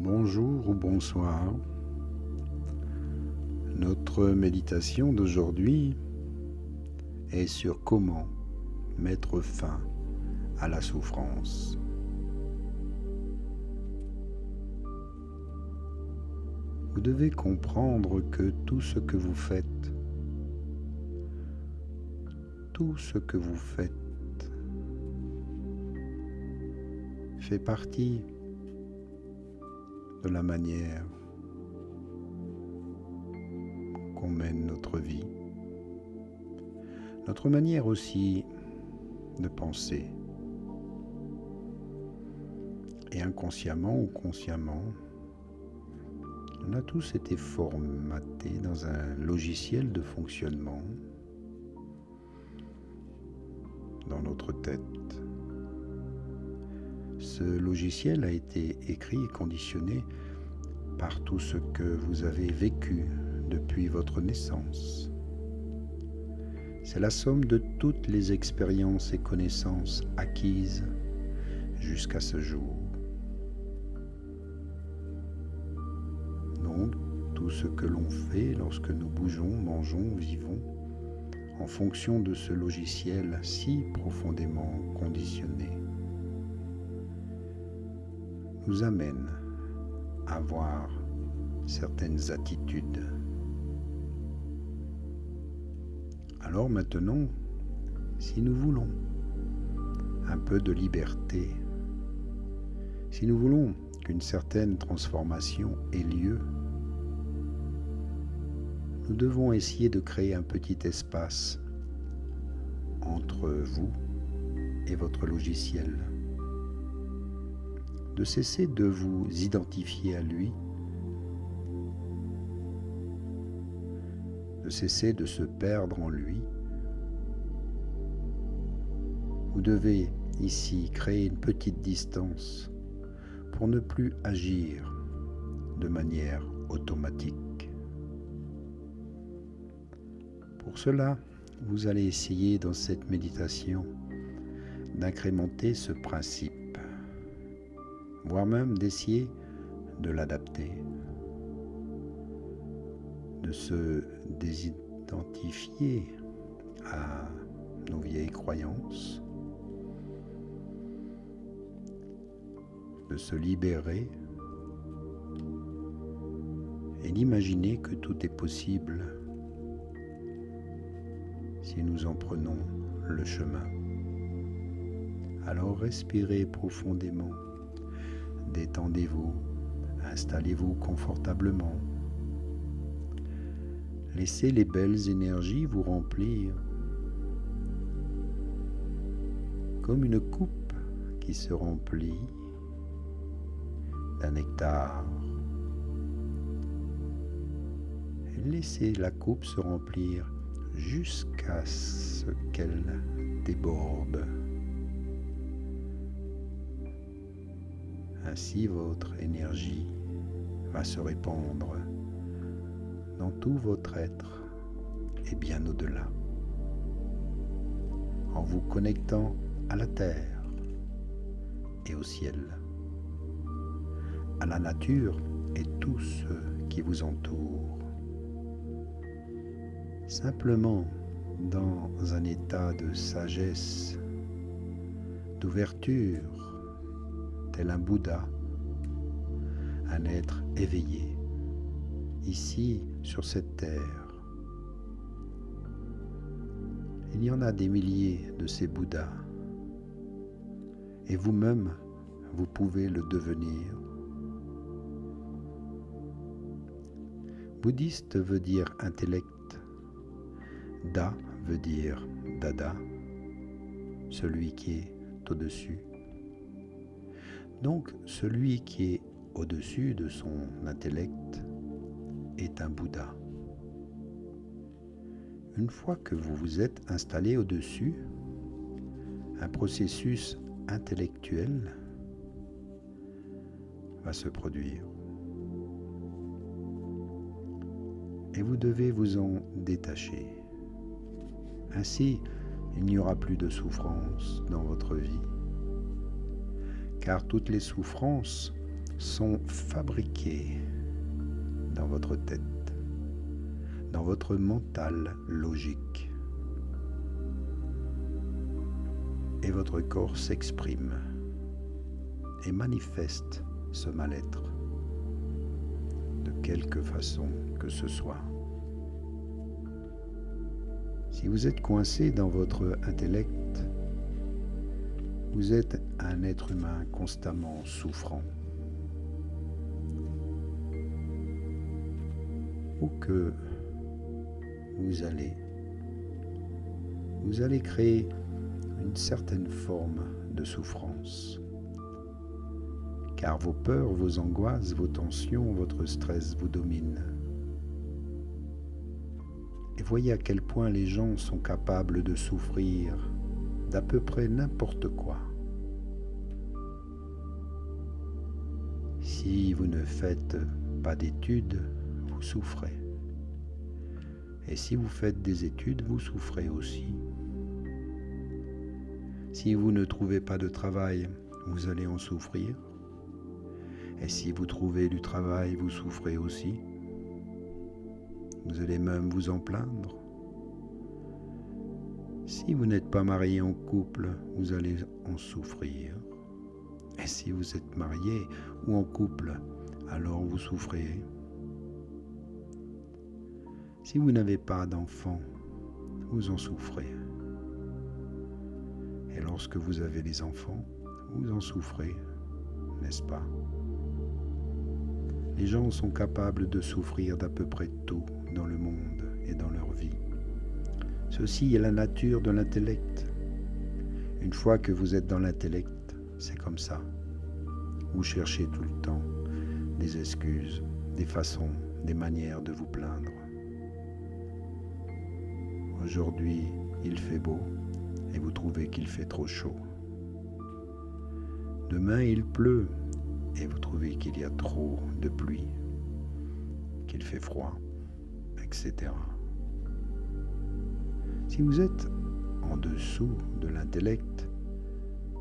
Bonjour ou bonsoir. Notre méditation d'aujourd'hui est sur comment mettre fin à la souffrance. Vous devez comprendre que tout ce que vous faites fait partie de la manière qu'on mène notre vie, notre manière aussi de penser. Et inconsciemment ou consciemment, on a tous été formatés dans un logiciel de fonctionnement dans notre tête. Ce logiciel a été écrit et conditionné par tout ce que vous avez vécu depuis votre naissance. C'est la somme de toutes les expériences et connaissances acquises jusqu'à ce jour. Donc, tout ce que l'on fait lorsque nous bougeons, mangeons, vivons, en fonction de ce logiciel si profondément conditionné, nous amène à avoir certaines attitudes. Alors maintenant, si nous voulons un peu de liberté, si nous voulons qu'une certaine transformation ait lieu, nous devons essayer de créer un petit espace entre vous et votre logiciel, de cesser de vous identifier à lui, de cesser de se perdre en lui. Vous devez ici créer une petite distance pour ne plus agir de manière automatique. Pour cela, vous allez essayer dans cette méditation d'incrémenter ce principe, voire même d'essayer de l'adapter, de se désidentifier à nos vieilles croyances, de se libérer et d'imaginer que tout est possible si nous en prenons le chemin. Alors respirez profondément, détendez-vous, installez-vous confortablement. Laissez les belles énergies vous remplir comme une coupe qui se remplit d'un nectar. Laissez la coupe se remplir jusqu'à ce qu'elle déborde. Ainsi, votre énergie va se répandre dans tout votre être et bien au-delà, en vous connectant à la terre et au ciel, à la nature et tout ce qui vous entoure. Simplement dans un état de sagesse, d'ouverture, tel un Bouddha, un être éveillé, ici sur cette terre. Il y en a des milliers de ces Bouddhas, et vous-même, vous pouvez le devenir. Bouddhiste veut dire intellect, Da veut dire Dada, celui qui est au-dessus. Donc, celui qui est au-dessus de son intellect est un Bouddha. Une fois que vous vous êtes installé au-dessus, un processus intellectuel va se produire. Et vous devez vous en détacher. Ainsi, il n'y aura plus de souffrance dans votre vie, car toutes les souffrances sont fabriqués dans votre tête, dans votre mental logique. Et votre corps s'exprime et manifeste ce mal-être de quelque façon que ce soit. Si vous êtes coincé dans votre intellect, vous êtes un être humain constamment souffrant. Où que vous allez créer une certaine forme de souffrance. Car vos peurs, vos angoisses, vos tensions, votre stress vous dominent. Et voyez à quel point les gens sont capables de souffrir d'à peu près n'importe quoi. Si vous ne faites pas d'études, vous souffrez. Et si vous faites des études, vous souffrez aussi. Si vous ne trouvez pas de travail, vous allez en souffrir. Et si vous trouvez du travail, vous souffrez aussi. Vous allez même vous en plaindre. Si vous n'êtes pas marié en couple, vous allez en souffrir. Et si vous êtes marié ou en couple, alors vous souffrez. Si vous n'avez pas d'enfants, vous en souffrez. Et lorsque vous avez des enfants, vous en souffrez, n'est-ce pas? Les gens sont capables de souffrir d'à peu près tout dans le monde et dans leur vie. Ceci est la nature de l'intellect. Une fois que vous êtes dans l'intellect, c'est comme ça. Vous cherchez tout le temps des excuses, des façons, des manières de vous plaindre. Aujourd'hui, il fait beau et vous trouvez qu'il fait trop chaud. Demain, il pleut et vous trouvez qu'il y a trop de pluie, qu'il fait froid, etc. Si vous êtes en dessous de l'intellect,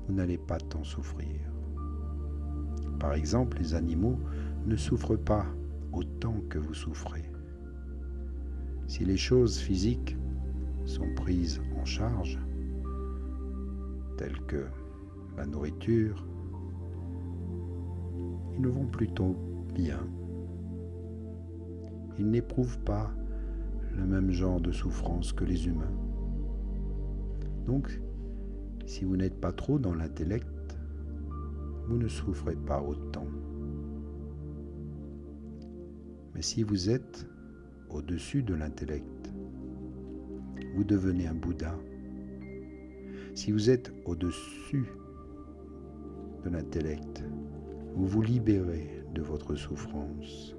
vous n'allez pas tant souffrir. Par exemple, les animaux ne souffrent pas autant que vous souffrez. Si les choses physiques sont prises en charge, telles que la nourriture, ils vont plutôt bien. Ils n'éprouvent pas le même genre de souffrance que les humains. Donc, si vous n'êtes pas trop dans l'intellect, vous ne souffrez pas autant. Mais si vous êtes au-dessus de l'intellect, vous devenez un Bouddha. Si vous êtes au-dessus de l'intellect, vous vous libérez de votre souffrance.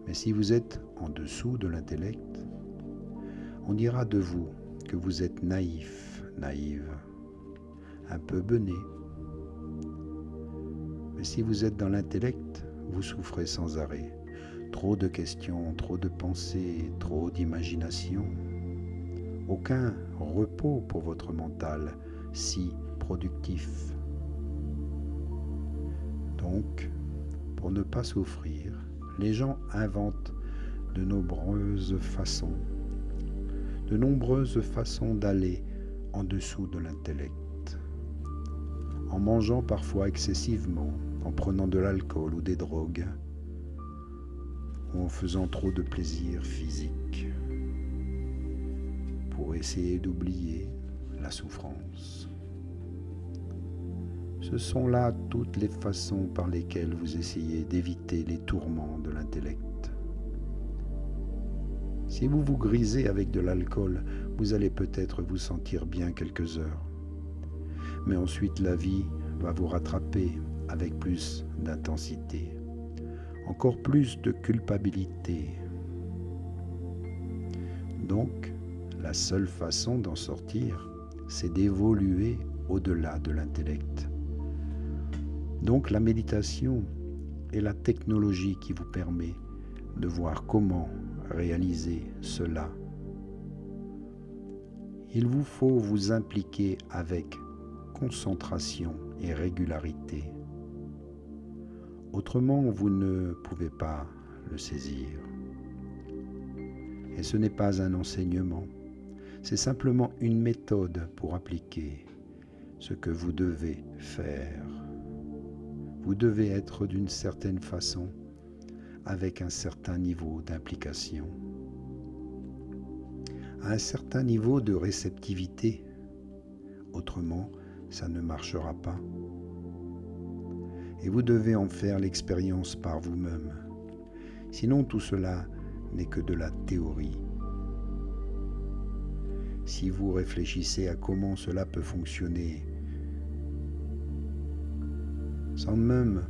Mais si vous êtes en dessous de l'intellect, on dira de vous que vous êtes naïf, naïve, un peu bené. Mais si vous êtes dans l'intellect, vous souffrez sans arrêt. Trop de questions, trop de pensées, trop d'imagination. Aucun repos pour votre mental si productif. Donc, pour ne pas souffrir, les gens inventent de nombreuses façons d'aller en dessous de l'intellect. En mangeant parfois excessivement, en prenant de l'alcool ou des drogues, ou en faisant trop de plaisir physique, pour essayer d'oublier la souffrance. Ce sont là toutes les façons par lesquelles vous essayez d'éviter les tourments de l'intellect. Si vous vous grisez avec de l'alcool, vous allez peut-être vous sentir bien quelques heures. Mais ensuite la vie va vous rattraper avec plus d'intensité, encore plus de culpabilité. Donc, la seule façon d'en sortir, c'est d'évoluer au-delà de l'intellect. Donc la méditation est la technologie qui vous permet de voir comment réaliser cela. Il vous faut vous impliquer avec concentration et régularité. Autrement, vous ne pouvez pas le saisir. Et ce n'est pas un enseignement, c'est simplement une méthode pour appliquer ce que vous devez faire. Vous devez être d'une certaine façon, avec un certain niveau d'implication, à un certain niveau de réceptivité. Autrement, ça ne marchera pas. Et vous devez en faire l'expérience par vous-même. Sinon, tout cela n'est que de la théorie. Si vous réfléchissez à comment cela peut fonctionner, sans même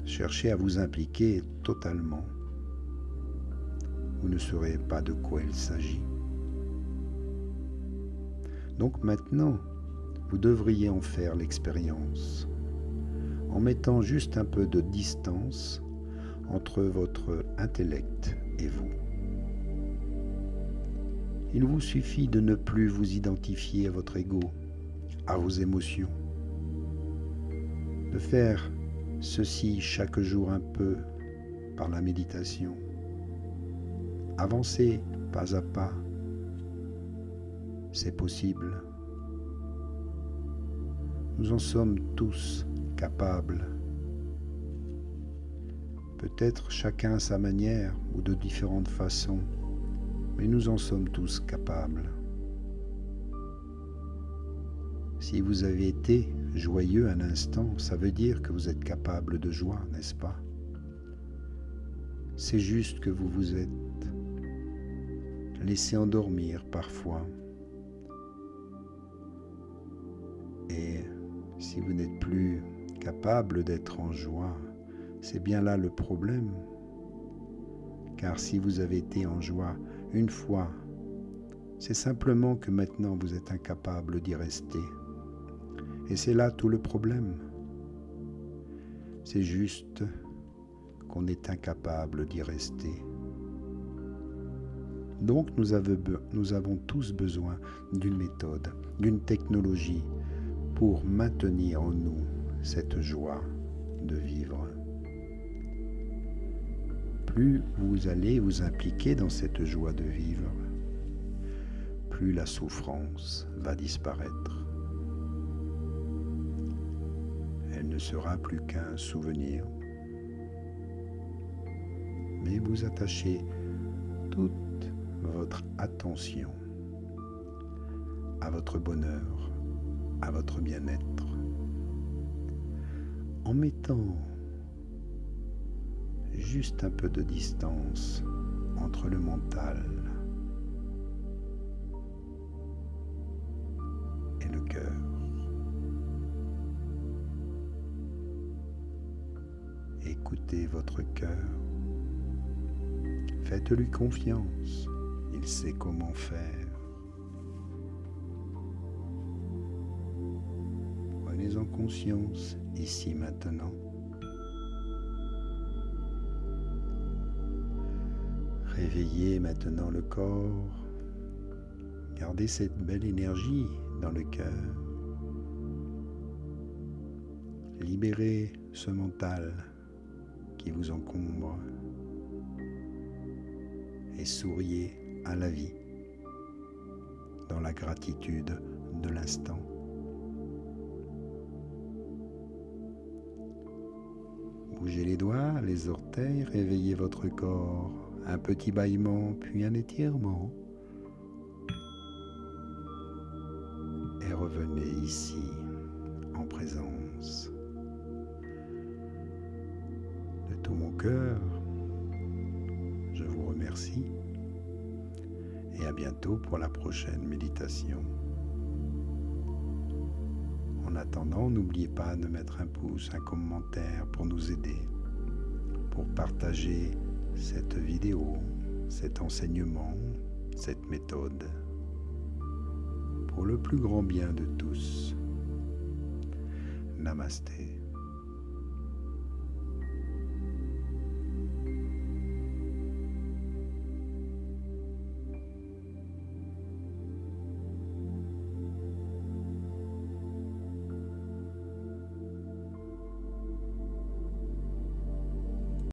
chercher à vous impliquer totalement, vous ne saurez pas de quoi il s'agit. Donc maintenant, vous devriez en faire l'expérience, en mettant juste un peu de distance entre votre intellect et vous. Il vous suffit de ne plus vous identifier à votre ego, à vos émotions, de faire ceci chaque jour un peu par la méditation. Avancez pas à pas, c'est possible. Nous en sommes tous capables. Peut-être chacun à sa manière ou de différentes façons, mais nous en sommes tous capables. Si vous avez été joyeux un instant, ça veut dire que vous êtes capable de joie, n'est-ce pas? C'est juste que vous vous êtes laissé endormir parfois. Et si vous n'êtes plus capable d'être en joie, c'est bien là le problème. Car si vous avez été en joie une fois, c'est simplement que maintenant vous êtes incapable d'y rester. Et c'est là tout le problème. C'est juste qu'on est incapable d'y rester. Donc nous avons tous besoin d'une méthode, d'une technologie pour maintenir en nous cette joie de vivre. Plus vous allez vous impliquer dans cette joie de vivre, plus la souffrance va disparaître. Elle ne sera plus qu'un souvenir. Mais vous attachez toute votre attention à votre bonheur, à votre bien-être, en mettant juste un peu de distance entre le mental et le cœur. Écoutez votre cœur. Faites-lui confiance. Il sait comment faire. Prenez-en conscience ici maintenant. Réveillez maintenant le corps. Gardez cette belle énergie dans le cœur. Libérez ce mental qui vous encombre et souriez à la vie dans la gratitude de l'instant. Bougez les doigts, les orteils, réveillez votre corps. Un petit bâillement, puis un étirement. Et revenez ici, en présence. De tout mon cœur, je vous remercie. Et à bientôt pour la prochaine méditation. En attendant, n'oubliez pas de mettre un pouce, un commentaire pour nous aider, pour partager cette vidéo, cet enseignement, cette méthode, pour le plus grand bien de tous. Namasté.